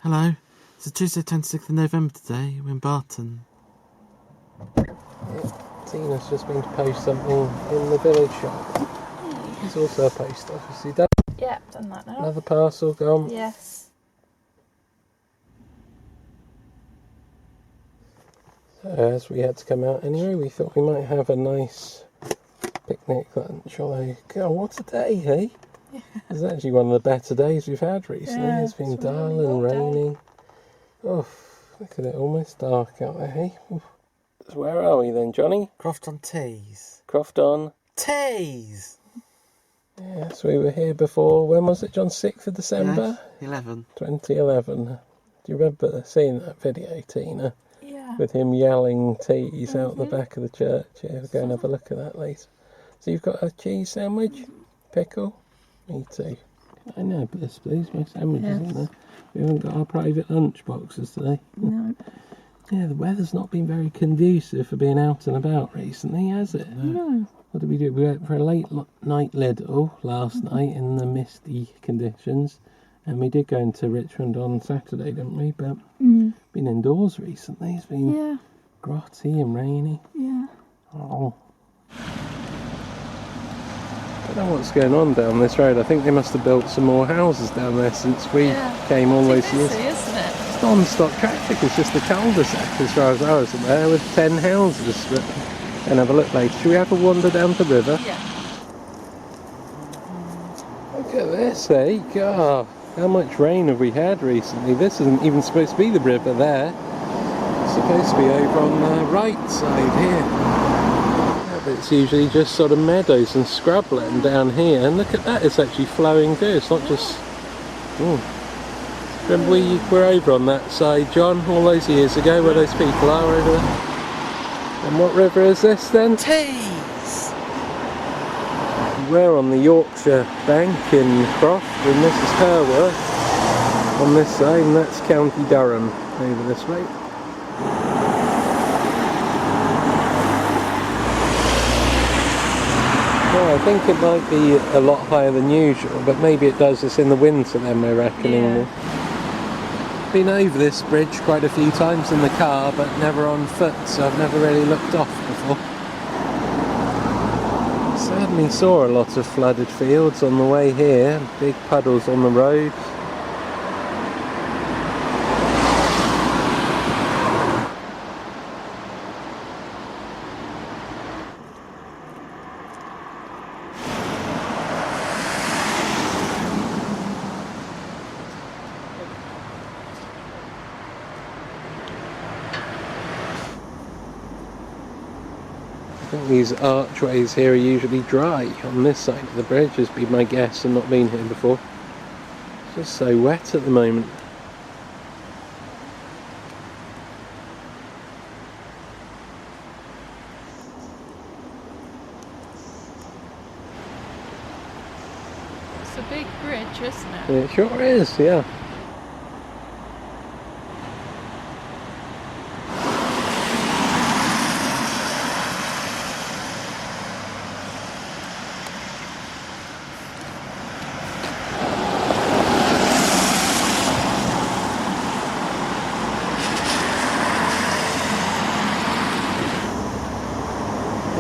Hello, it's a Tuesday 26th of November today. We're in Barton. Tina's just been to post something in the village shop. There's also a post office. You done? Yeah, done that now. Another parcel gone? Yes. So as we had to come out anyway, we thought we might have a nice picnic lunch. Although, God, what a day, hey? Yeah. It's actually one of the better days we've had recently. Yeah, it's been dull really and raining. day. Oh, look at it, almost dark out there, hey? So where are we then, Johnny? Croft-on-Tees. Croft-on-Tees. Yes, we were here before. When was it, John? 6th of December? Yes, 11. 2011. Do you remember seeing that video, Tina? Yeah. With him yelling teas out the back of the church. Yeah, we'll go and have a look at that later. So you've got a cheese sandwich? Pickle? Me too. I know, but please, my sandwiches in there. We haven't got our private lunch boxes today. No. Yeah, the weather's not been very conducive for being out and about recently, has it? No. What did we do? We went for a late night Lidl last night in the misty conditions. And we did go into Richmond on Saturday, didn't we? But been indoors recently. It's been grotty and rainy. Yeah. Oh. I don't know what's going on down this road. I think they must have built some more houses down there since we came all those years. Busy, isn't it? It's non-stop traffic. It's just a cul-de-sac as far as I was aware with 10 houses. But and have a look later. Should we have a wander down the river? Yeah. Look at this, eh? God, how much rain have we had recently? This isn't even supposed to be the river there. It's supposed to be over on the right side here. Yeah, but it's usually just sort of meadows and scrubland down here. And look at that, it's actually flowing too. It's not just... Remember we were over on that side, John, all those years ago, where those people are over there? And what river is this then? Tees! We're on the Yorkshire bank in Croft, and this is Herworth on this side, and that's County Durham over this way. Well, I think it might be a lot higher than usual, but maybe it does this in the winter then, we're reckoning. Yeah. Been over this bridge quite a few times in the car, but never on foot, so I've never really looked off before. Certainly saw a lot of flooded fields on the way here, big puddles on the road. I think these archways here are usually dry on this side of the bridge, has been my guess, and not been here before. It's just so wet at the moment. It's a big bridge, isn't it? It sure is, yeah.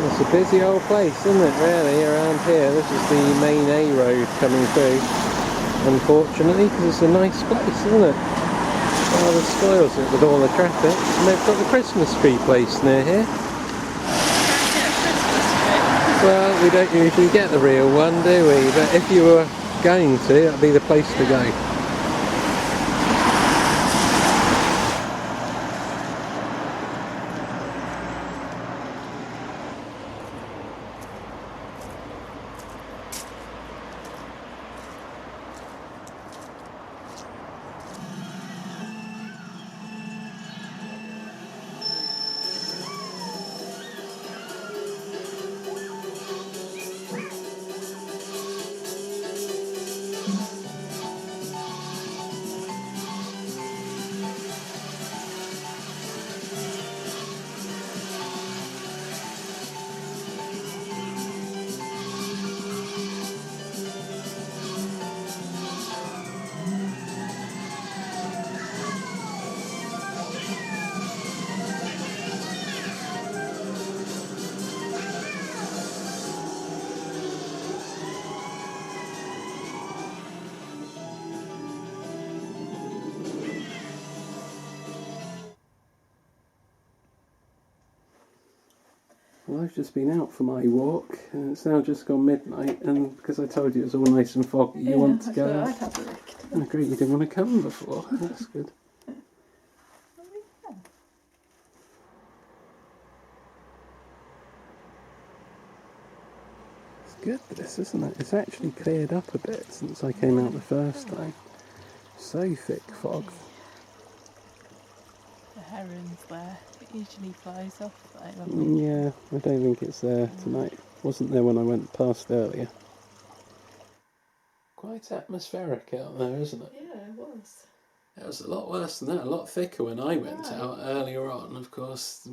It's a busy old place, isn't it, really, around here. This is the main A road coming through, unfortunately, because it's a nice place, isn't it? Rather spoils it with all the traffic. And they've got the Christmas tree place near here. Well, we don't usually get the real one, do we? But if you were going to, that'd be the place to go. Well, I've just been out for my walk, and it's now just gone midnight, and because I told you it was all nice and foggy, you want to go? I'd have a look. Oh, great, you didn't want to come before. That's good. It's good, this, isn't it? It's actually cleared up a bit since I came out the first time. So thick fog. The heron's there. It usually flies off though. Yeah, I don't think it's there tonight. Wasn't there when I went past earlier. Quite atmospheric out there, isn't it? Yeah, it was. It was a lot worse than that, a lot thicker when I went out earlier on. Of course,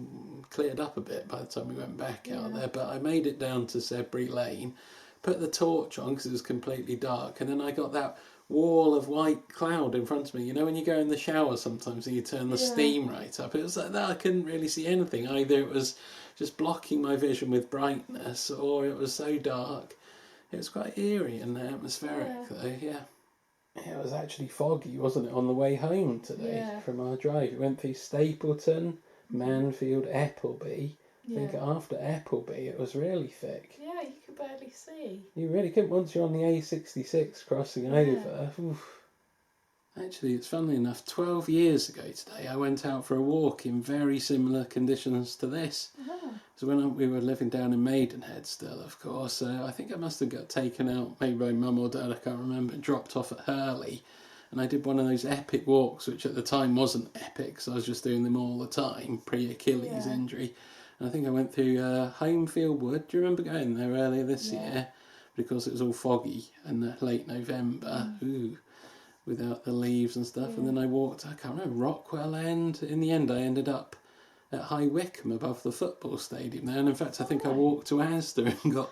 cleared up a bit by the time we went back out there, but I made it down to Zebry Lane, put the torch on because it was completely dark, and then I got that wall of white cloud in front of me. You know when you go in the shower sometimes and you turn the steam right up? It was like that. I couldn't really see anything. Either it was just blocking my vision with brightness, or it was so dark. It was quite eerie and atmospheric though, yeah. It was actually foggy, wasn't it, on the way home today from our drive. It went through Stapleton, Manfield, Appleby. I think after Appleby it was really thick. Yeah, you could barely see. You really couldn't once you're on the A66 crossing over. Oof. Actually, it's funnily enough, 12 years ago today I went out for a walk in very similar conditions to this. So when we were living down in Maidenhead still, of course, I think I must have got taken out, maybe by mum or dad, I can't remember, dropped off at Hurley. And I did one of those epic walks, which at the time wasn't epic, because I was just doing them all the time, pre-Achilles injury. And I think I went through Homefield Wood. Do you remember going there earlier this year? Because it was all foggy and late November, without the leaves and stuff. And then I walked, I can't remember, Rockwell End. In the end, I ended up at High Wycombe above the football stadium there, and in fact I think I walked to Asda and got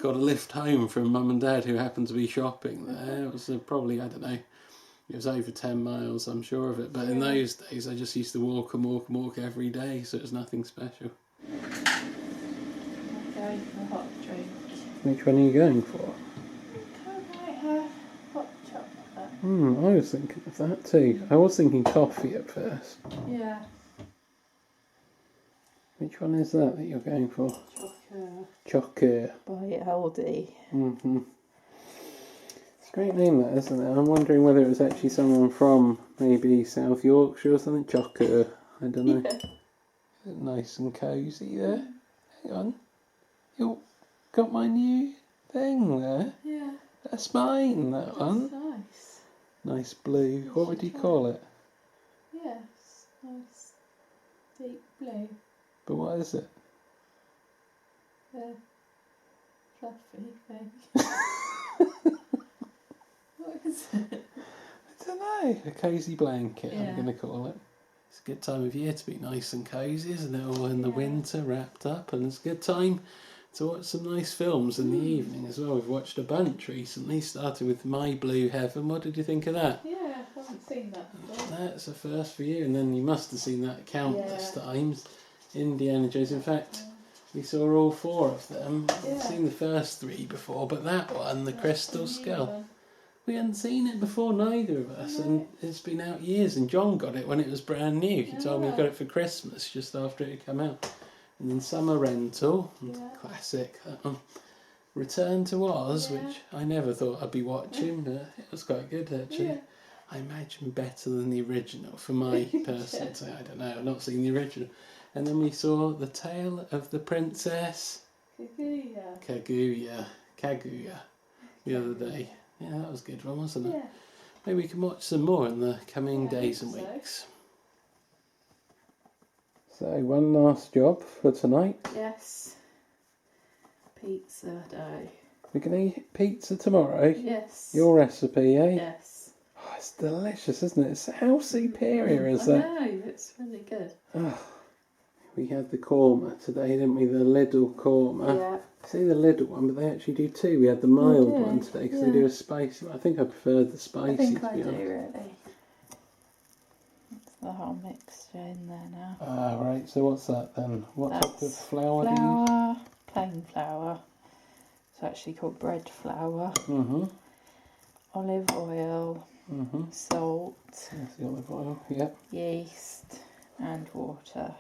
a lift home from mum and dad who happened to be shopping there. It was probably, I don't know, it was over 10 miles, I'm sure of it, but in those days I just used to walk and walk and walk every day, so it was nothing special. Okay, a hot drink. Which one are you going for? I might have hot chocolate. I was thinking of that too. I was thinking coffee at first. Yeah. Which one is that you're going for? Chocolate. Chocker. By Aldi. It's a great name that, isn't it? I'm wondering whether it was actually someone from maybe South Yorkshire or something. Chocker. I don't know. Yeah. Nice and cosy there. Hang on. You got my new thing there? Yeah. That's mine, that one. That's nice. Nice blue. What would you call it? Yes. Nice. Deep blue. But what is it? The fluffy thing. What is it? I don't know. A cosy blanket, Yeah. I'm going to call it. It's a good time of year to be nice and cosy, isn't it? All in the winter, wrapped up, and it's a good time to watch some nice films in the evening as well. We've watched a bunch recently, starting with My Blue Heaven. What did you think of that? Yeah, I haven't seen that before. That's a first for you, and then you must have seen that countless times. Indiana Jones. In fact, we saw all 4 of them. I've seen the first 3 before, but that one, the Crystal Skull, we hadn't seen it before, neither of us, and it's been out years, and John got it when it was brand new. He told me he got it for Christmas just after it had come out. And then Summer Rental, classic, that one. Return to Oz, which I never thought I'd be watching, but it was quite good actually. I imagine better than the original for my personal taste. I don't know, I've not seen the original. And then we saw The Tale of the Princess Kaguya the other day. Yeah, that was a good one, wasn't it? Yeah. Maybe we can watch some more in the coming days and weeks. So, one last job for tonight. Yes. Pizza dough. We're going to eat pizza tomorrow? Yes. Your recipe, eh? Yes. Oh, it's delicious, isn't it? How superior is that? I know, it's really good. Oh, we had the korma today, didn't we? The Lidl korma. Yeah. I say the Lidl one, but they actually do 2. We had the mild one today because they do a spicy one. I think I prefer the spicy, I think to I be do, honest. really. It's the whole mixture in there now. Ah, right. So what's that then? What type of flour do you use? Flour, plain flour. It's actually called bread flour. Olive oil, salt, That's the olive oil, yeah. yeast and water.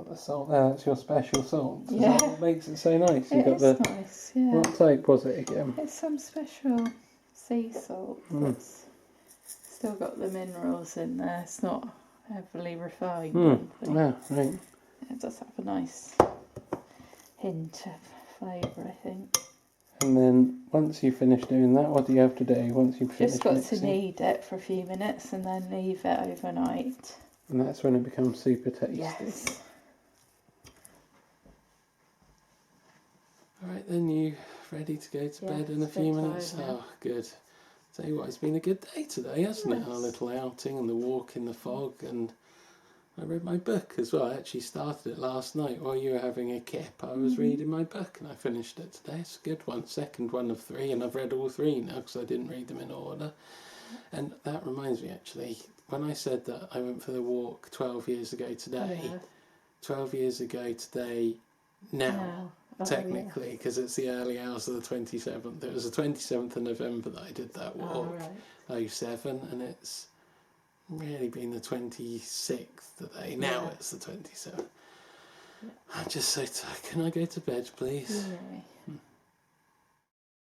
got the salt there, that's your special salt. Is Yeah. that what makes it so nice? You It got is the nice, yeah. what type was it again? It's some special sea salt that's still got the minerals in there. It's not heavily refined or anything. Yeah, right. It does have a nice hint of flavour, I think. And then once you finish doing that, what do you have to do once you've finished Just got mixing? to knead it for a few minutes and then leave it overnight. And that's when it becomes super tasty. Yes. Alright then, you ready to go to bed in a few minutes? Oh, good. Tell you what, it's been a good day today, hasn't it? Our little outing and the walk in the fog, and I read my book as well. I actually started it last night while you were having a kip. I was reading my book and I finished it today. It's a good one, second one of 3, and I've read all 3 now because I didn't read them in order. And that reminds me actually, when I said that I went for the walk 12 years ago today, 12 years ago today now. Technically, because it's the early hours of the 27th. It was the 27th of November that I did that walk, 07, and it's really been the 26th today. Now it's the 27th. I'm just so tired. Can I go to bed, please? Yeah.